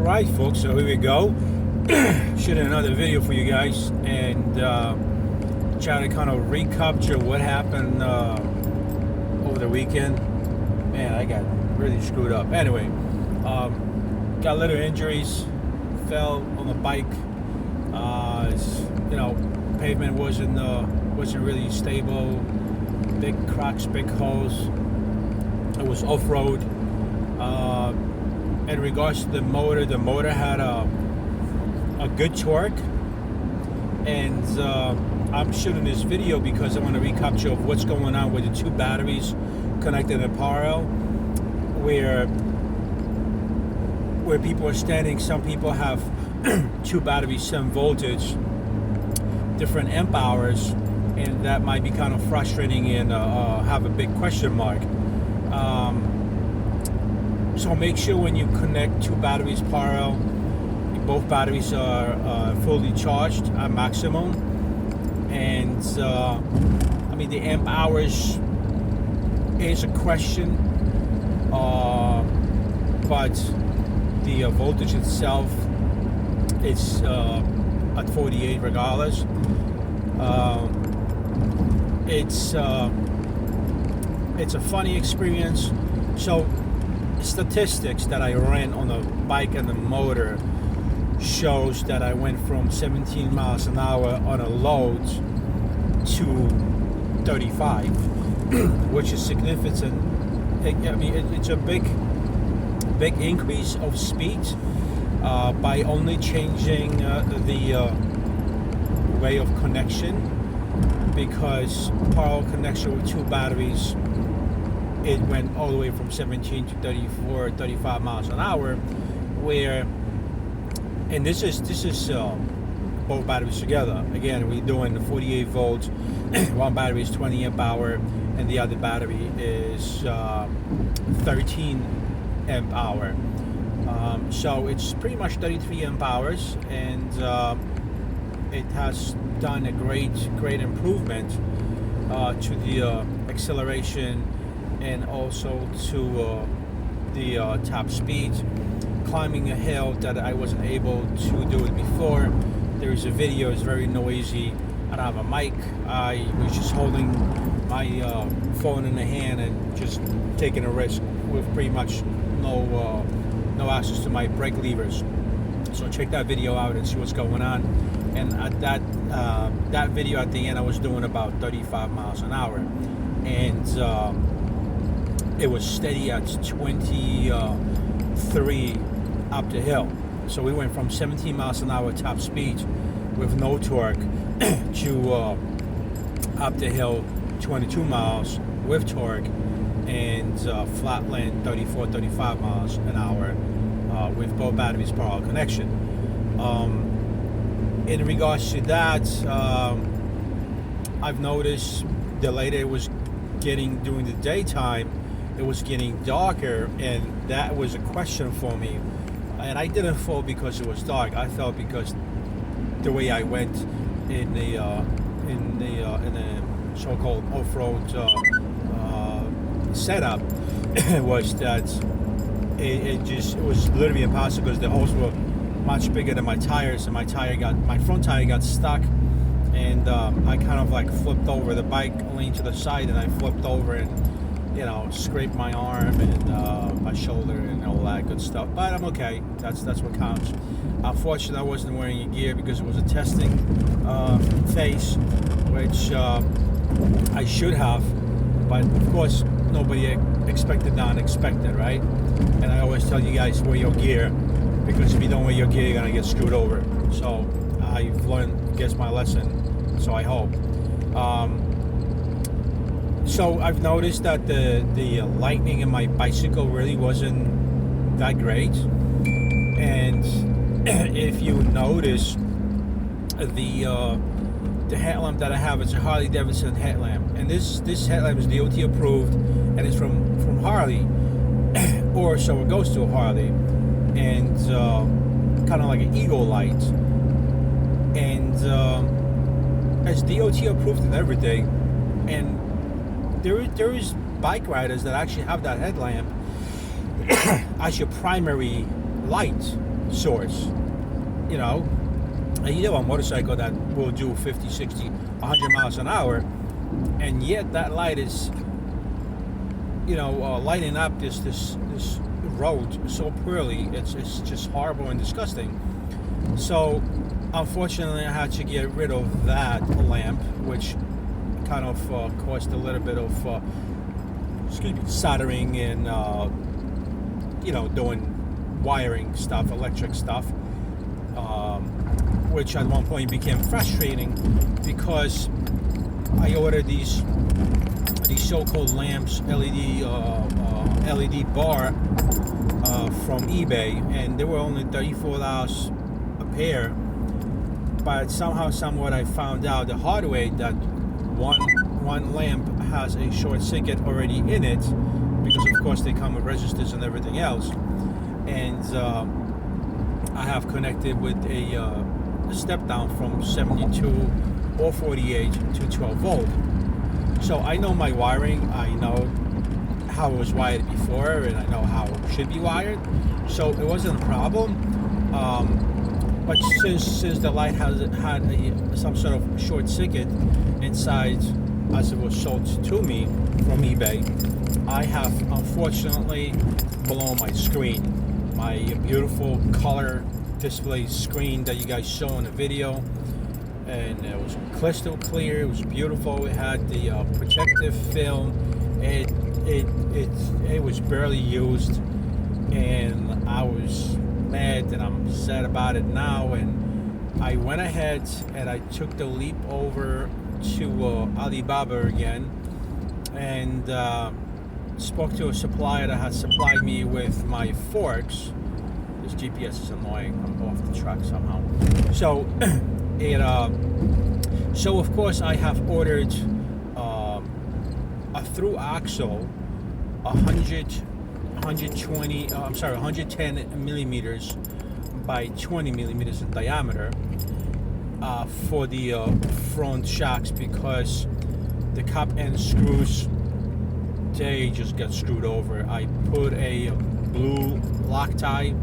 Alright folks, so here we go. Shooting another video for you guys and trying to kind of recapture what happened over the weekend. Man, I got really screwed up. Anyway, got little injuries, fell on the bike. Pavement wasn't really stable. Big cracks, big holes. It was off-road. In regards to the motor had a good torque, and I'm shooting this video because I want to recapture of what's going on with the two batteries connected in parallel, where people are standing. Some people have two batteries, same voltage, different amp hours, and that might be kind of frustrating and have a big question mark. So make sure when you connect two batteries parallel, both batteries are fully charged at maximum. And the amp hours is a question, but the voltage itself is at 48 regardless. It's a funny experience. So statistics that I ran on the bike and the motor shows that I went from 17 miles an hour on a load to 35, which is significant. It's a big increase of speed by only changing the way of connection, because parallel connection with two batteries, it went all the way from 17 to 34, 35 miles an hour, and this is both batteries together. Again, we're doing the 48 volts. One battery is 20 amp hour, and the other battery is 13 amp hour. So it's pretty much 33 amp hours, and it has done a great improvement to the acceleration, and also to the top speed. Climbing a hill that I wasn't able to do it before. There is a video, it's very noisy. I don't have a mic. I was just holding my phone in the hand and just taking a risk with pretty much no access to my brake levers. So check that video out and see what's going on. And at that video at the end, I was doing about 35 miles an hour, and it was steady at 23 up the hill. So we went from 17 miles an hour top speed with no torque to up the hill 22 miles with torque, and flatland 35 miles an hour with both batteries parallel connection. In regards to that, I've noticed the later it was getting during the daytime, it was getting darker, and that was a question for me. And I didn't fall because it was dark. I fell because the way I went in the so-called off-road setup was that it was literally impossible, because the holes were much bigger than my tires, and my front tire got stuck, and I kind of like flipped over. The bike leaned to the side, and I flipped over and scraped my arm and my shoulder and all that good stuff. But I'm okay. That's what counts. Unfortunately, I wasn't wearing a gear because it was a testing phase, which I should have. But of course, nobody expected the unexpected, right? And I always tell you guys, wear your gear, because if you don't wear your gear, you're gonna get screwed over. So I've learned, I guess, my lesson. So I hope. So I've noticed that the lightning in my bicycle really wasn't that great. And if you notice, the headlamp that I have is a Harley Davidson headlamp, and this headlamp is DOT approved, and it's from Harley, or so it goes to a Harley, and kind of like an Eagle light, and it's DOT approved and everything. And there is bike riders that actually have that headlamp as your primary light, source. You know, a motorcycle that will do 50, 60, 100 miles an hour, and yet that light is, lighting up this road so poorly. It's just horrible and disgusting. So unfortunately, I had to get rid of that lamp, which kind of caused a little bit of soldering and doing wiring stuff, electric stuff, which at one point became frustrating because I ordered these so-called lamps, LED bar from eBay, and they were only $34 a pair. But somehow, somewhat, I found out the hard way that one lamp has a short circuit already in it, because of course they come with resistors and everything else. And I have connected with a step down from 72 or 48 to 12 volt. So I know my wiring, I know how it was wired before, and I know how it should be wired. So it wasn't a problem. But since the light had some sort of short circuit inside, as it was sold to me from eBay, I have unfortunately blown my screen. My beautiful color display screen that you guys saw in the video, and it was crystal clear. It was beautiful. It had the protective film. It was barely used, and I was mad and I'm sad about it now. And I went ahead and I took the leap over to Alibaba again, and spoke to a supplier that had supplied me with my forks. This GPS is annoying. I'm off the track somehow. So so of course I have ordered a through axle 110 millimeters by 20 millimeters in diameter for the front shocks, because the cap end screws, they just get screwed over. I put a blue Loctite,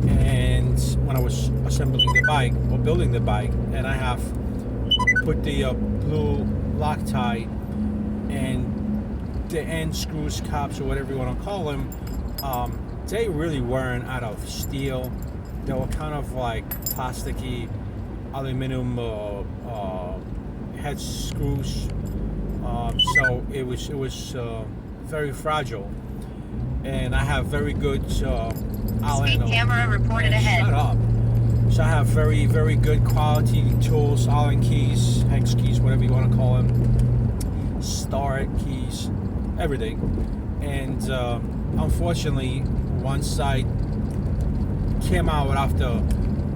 and when I was assembling the bike or building the bike, and I have put the blue Loctite, and the end screws, caps, or whatever you want to call them, they really weren't out of steel. They were kind of like plasticky aluminum head screws. So it was very fragile, and I have very good Allen. Camera reported ahead. Shut up. So I have very, very good quality tools, Allen keys, hex keys, whatever you want to call them, star keys, everything. And unfortunately, one side came out after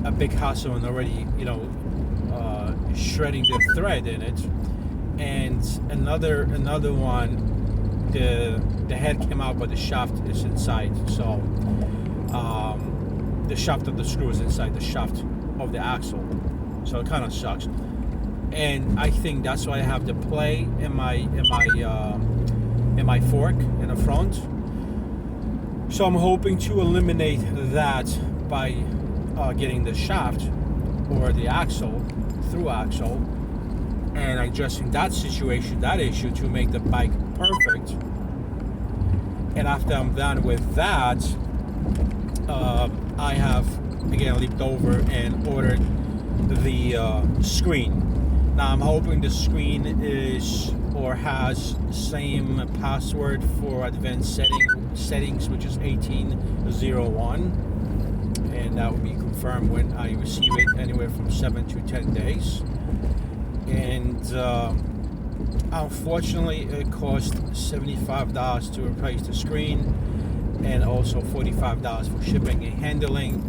a big hassle and already, shredding the thread in it. And another one, the head came out, but the shaft is inside. So the shaft of the screw is inside the shaft of the axle. So it kind of sucks. And I think that's why I have the play in my fork in the front. So I'm hoping to eliminate that by getting the shaft or the axle, through axle, and addressing that situation, that issue, to make the bike perfect. And after I'm done with that, I have again leaped over and ordered the screen. Now I'm hoping the screen is or has same password for advanced settings, which is 1801, and that will be confirmed when I receive it, anywhere from 7 to 10 days. And unfortunately, it cost $75 to replace the screen, and also $45 for shipping and handling,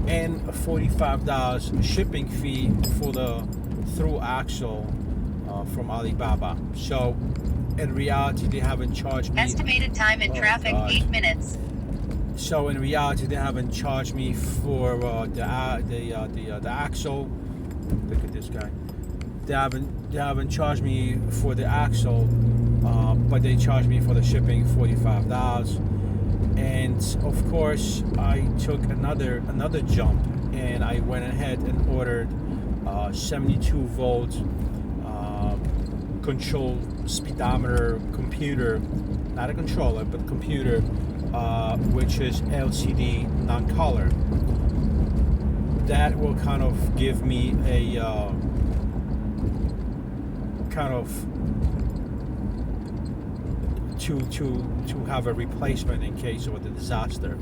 and a $45 shipping fee for the through axle from Alibaba. So in reality, they haven't charged me. Estimated time in traffic, 8 minutes. So in reality, they haven't charged me for the axle. Look at this guy. They haven't charged me for the axle, but they charged me for the shipping $45. And And of course, I took another jump, and I went ahead and ordered 72 volt control speedometer computer, not a controller, but computer, which is LCD non-color. That will kind of give me a kind of to have a replacement in case of a disaster.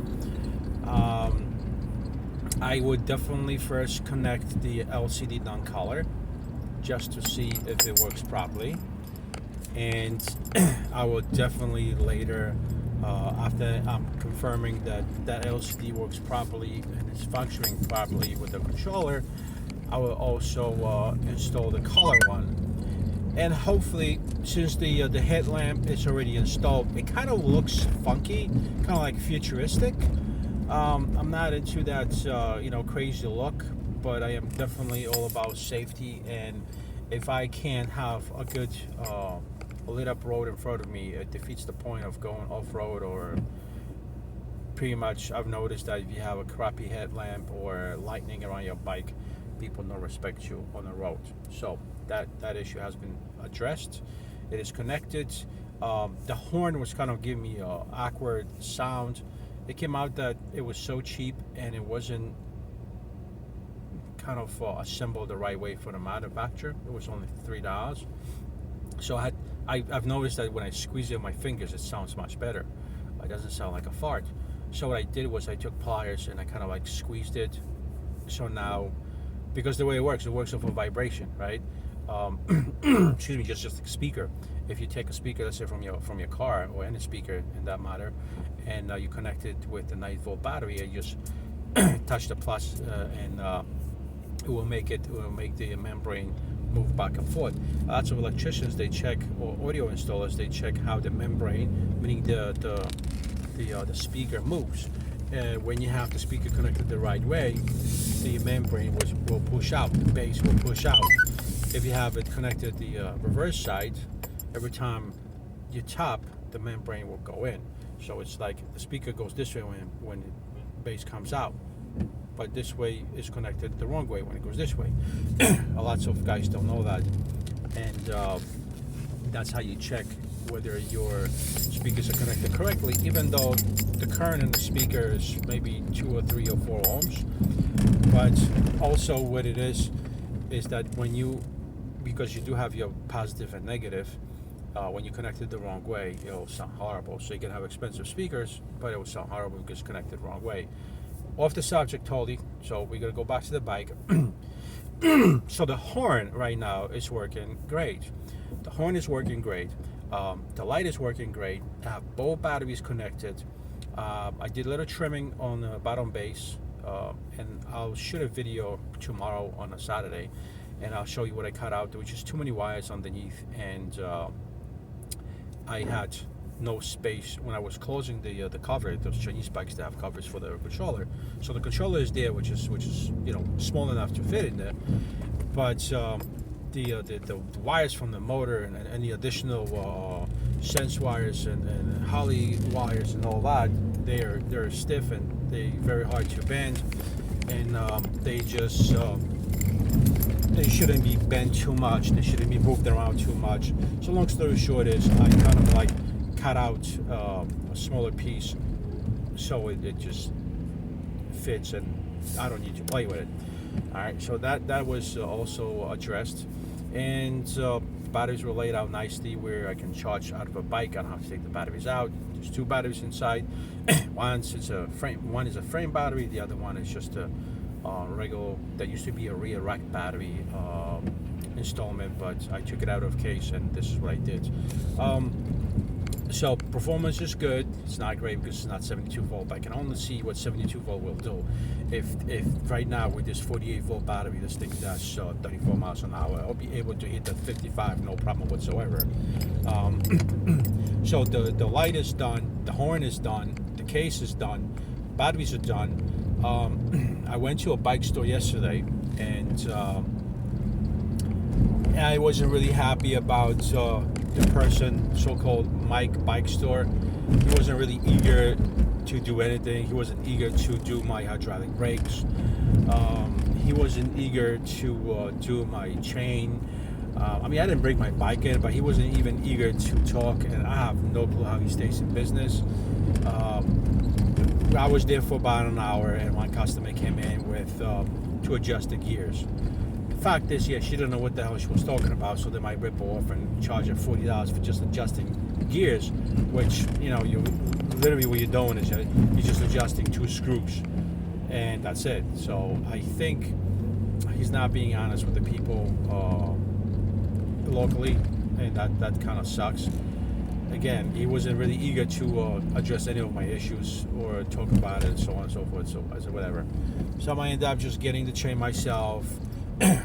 I would definitely first connect the LCD non-color just to see if it works properly, and I will definitely later, after I'm confirming that LCD works properly and is functioning properly with the controller, I will also install the color one. And hopefully, since the headlamp is already installed, it kind of looks funky, kind of like futuristic. I'm not into that crazy look, but I am definitely all about safety, and if I can't have a good lit up road in front of me, it defeats the point of going off-road. Or pretty much, I've noticed that if you have a crappy headlamp or lightning around your bike, people don't respect you on the road. So that issue has been addressed. It is connected. The horn was kind of giving me a awkward sound. It came out that it was so cheap and it wasn't kind of assembled the right way for the manufacturer. It was only $3. So I've noticed that when I squeeze it with my fingers, it sounds much better. It doesn't sound like a fart. So what I did was I took pliers and I kind of like squeezed it. So now, because the way it works off of vibration, right? Excuse me, just a speaker. If you take a speaker, let's say from your car, or any speaker in that matter, and you connect it with the 9-volt battery, and just touch the plus, and it will make the membrane move back and forth. Lots of electricians, they check, or audio installers, they check how the membrane, meaning the speaker, moves. When you have the speaker connected the right way, the membrane will push out, the bass will push out. If you have it connected the reverse side, every time you tap, the membrane will go in. So it's like the speaker goes this way when the bass comes out, but this way is connected the wrong way when it goes this way. Lots of guys don't know that, and that's how you check whether your speakers are connected correctly, even though the current in the speaker is maybe 2 or 3 or 4 ohms. But also what it is that because you do have your positive and negative, when you connect it the wrong way, it'll sound horrible. So you can have expensive speakers, but it will sound horrible because it's connected the wrong way. Off the subject totally, so we're gonna go back to the bike. So the horn right now is working great. The horn is working great. The light is working great. I have both batteries connected. I did a little trimming on the bottom base, and I'll shoot a video tomorrow on a Saturday, and I'll show you what I cut out. There was just too many wires underneath, and I had no space when I was closing the cover. Those Chinese bikes, they have covers for the controller, so the controller is there, which is small enough to fit in there, but the wires from the motor and any additional sense wires and Holley wires and all that, they're stiff and they're very hard to bend, and they shouldn't be bent too much. They shouldn't be moved around too much. So long story short is I kind of like cut out a smaller piece so it just fits and I don't need to play with it. Alright, so that was also addressed, and batteries were laid out nicely where I can charge out of a bike. I don't have to take the batteries out. There's 2 batteries inside. One is a frame battery, the other one is just a regular, that used to be a rear rack battery installment, but I took it out of case and this is what I did. So performance is good. It's not great because it's not 72 volt, but I can only see what 72 volt will do. If right now with this 48 volt battery, this thing does 34 miles an hour, I'll be able to hit that 55 no problem whatsoever. So the light is done, the horn is done, the case is done, batteries are done. I went to a bike store yesterday, and I wasn't really happy about the person, so-called Mike Bike Store. He wasn't really eager to do anything. He wasn't eager to do my hydraulic brakes. He wasn't eager to do my chain. I mean, I didn't bring my bike in, but he wasn't even eager to talk, and I have no clue how he stays in business. I was there for about an hour, and one customer came in with to adjust the gears. The fact is, yeah, she didn't know what the hell she was talking about, so they might rip her off and charge her $40 for just adjusting gears, which, you know, you literally what you're doing is you're just adjusting 2 screws, and that's it. So I think he's not being honest with the people locally, and that kind of sucks. Again, he wasn't really eager to address any of my issues or talk about it, and so on and so forth. So I said whatever. So I ended up just getting the chain myself,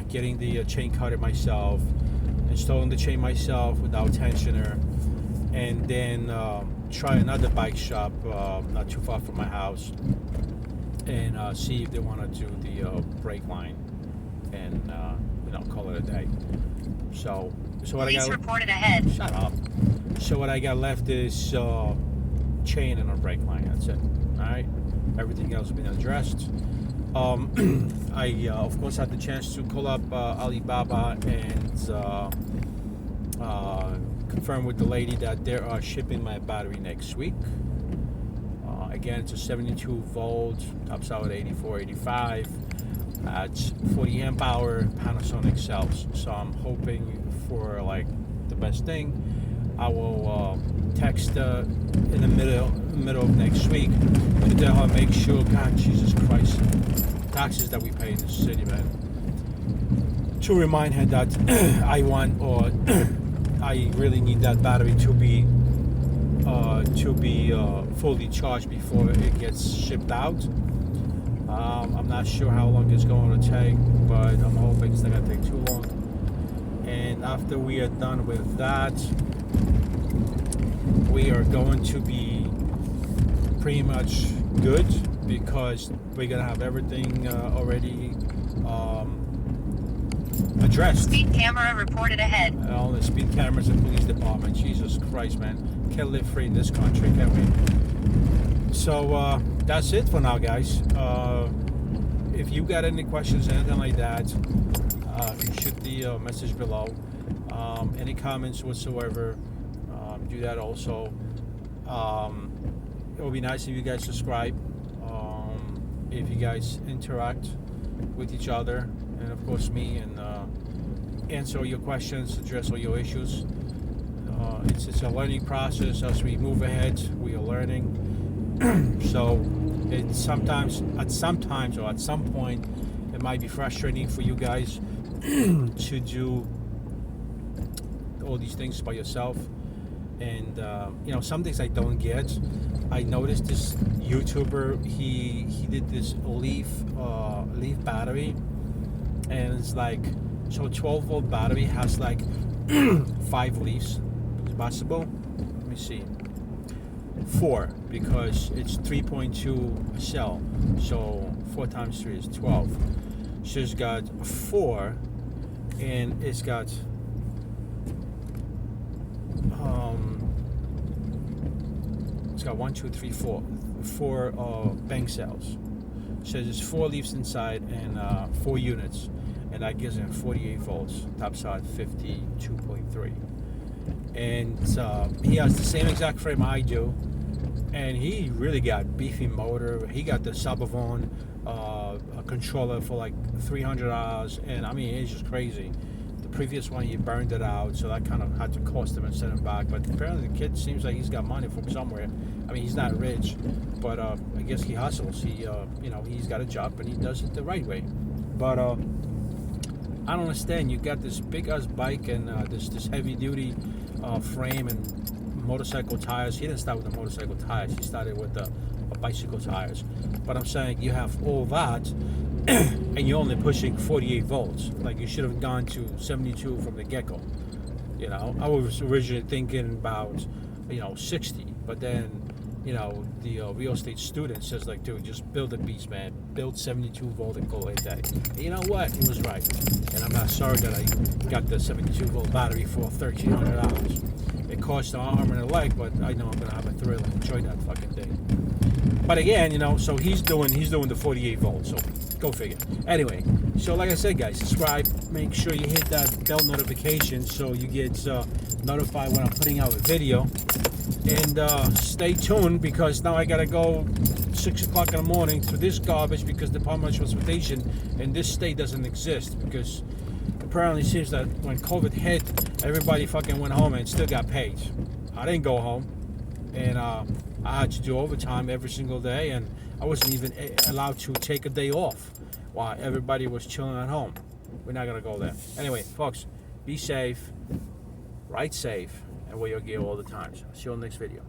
getting the chain cutter myself, installing the chain myself without tensioner, and then try another bike shop not too far from my house, and see if they want to do the brake line, and you know, call it a day. So what Police I got reported ahead. Shut up. So what I got left is chain and a brake line. That's it. All right. Everything else has been addressed. I of course had the chance to call up Alibaba and confirm with the lady that they are shipping my battery next week. Again, it's a 72 volt, tops out at 84, 85. It's 40 amp hour Panasonic cells. So I'm hoping for like the best thing. I will text in the middle of next week to tell her, make sure, God, Jesus Christ, taxes that we pay in this city, man. To remind her that I want, or I really need that battery to be fully charged before it gets shipped out. I'm not sure how long it's going to take, but I'm hoping it's not going to take too long. And after we are done with that, we are going to be pretty much good, because we're going to have everything already addressed. Speed camera reported ahead. All the speed cameras and police department. Jesus Christ, man. Can't live free in this country, can we? So that's it for now, guys. If you got any questions, anything like that, shoot the message below. Any comments whatsoever, do that also. It would be nice if you guys subscribe, if you guys interact with each other, and of course me, and answer all your questions, address all your issues. It's a learning process. As we move ahead, we are learning. So it's at some point it might be frustrating for you guys to do all these things by yourself, and you know, some things I don't get. I noticed this YouTuber, he did this leaf battery, and it's like, so 12 volt battery has like 5 leaves. Is it possible? Let me see. 4, because it's 3.2 cell, so 4 times 3 is 12. So it's got 4, and it's got it's got 1, 2, 3, 4 bank cells. So there's 4 leaves inside, and 4 units, and that gives him 48 volts, top side 52.3. And he has the same exact frame I do, and he really got beefy motor. He got the Sabavon controller for like $300, and I mean, it's just crazy. The previous one, he burned it out, so that kind of had to cost him and send him back. But apparently the kid seems like he's got money from somewhere. I mean, he's not rich, but I guess he hustles. He you know, he's got a job and he does it the right way. But I don't understand. You got this big ass bike and this heavy duty frame and motorcycle tires. He didn't start with the motorcycle tires. He started with the bicycle tires. But I'm saying you have all that, and you're only pushing 48 volts. Like, you should have gone to 72 from the get-go. You know, I was originally thinking about, you know, 60, but then, you know, the real estate student says, like, dude, just build a beast, man. Build 72 volt and call it a day. And you know what? He was right. And I'm not sorry that I got the 72 volt battery for $1,300. It cost an arm and a leg, but I know I'm gonna have a thrill and enjoy that fucking thing. But again, you know, so he's doing the 48 volts. So go figure. Anyway, so like I said, guys, subscribe. Make sure you hit that bell notification so you get notified when I'm putting out a video. And stay tuned, because now I gotta go 6 o'clock in the morning through this garbage, because the Department of Transportation in this state doesn't exist, because apparently it seems that when COVID hit, everybody fucking went home and still got paid. I didn't go home, and I had to do overtime every single day, and I wasn't even allowed to take a day off while everybody was chilling at home. We're not gonna go there. Anyway, folks, be safe, ride safe, and wear your gear all the time. So see you on the next video.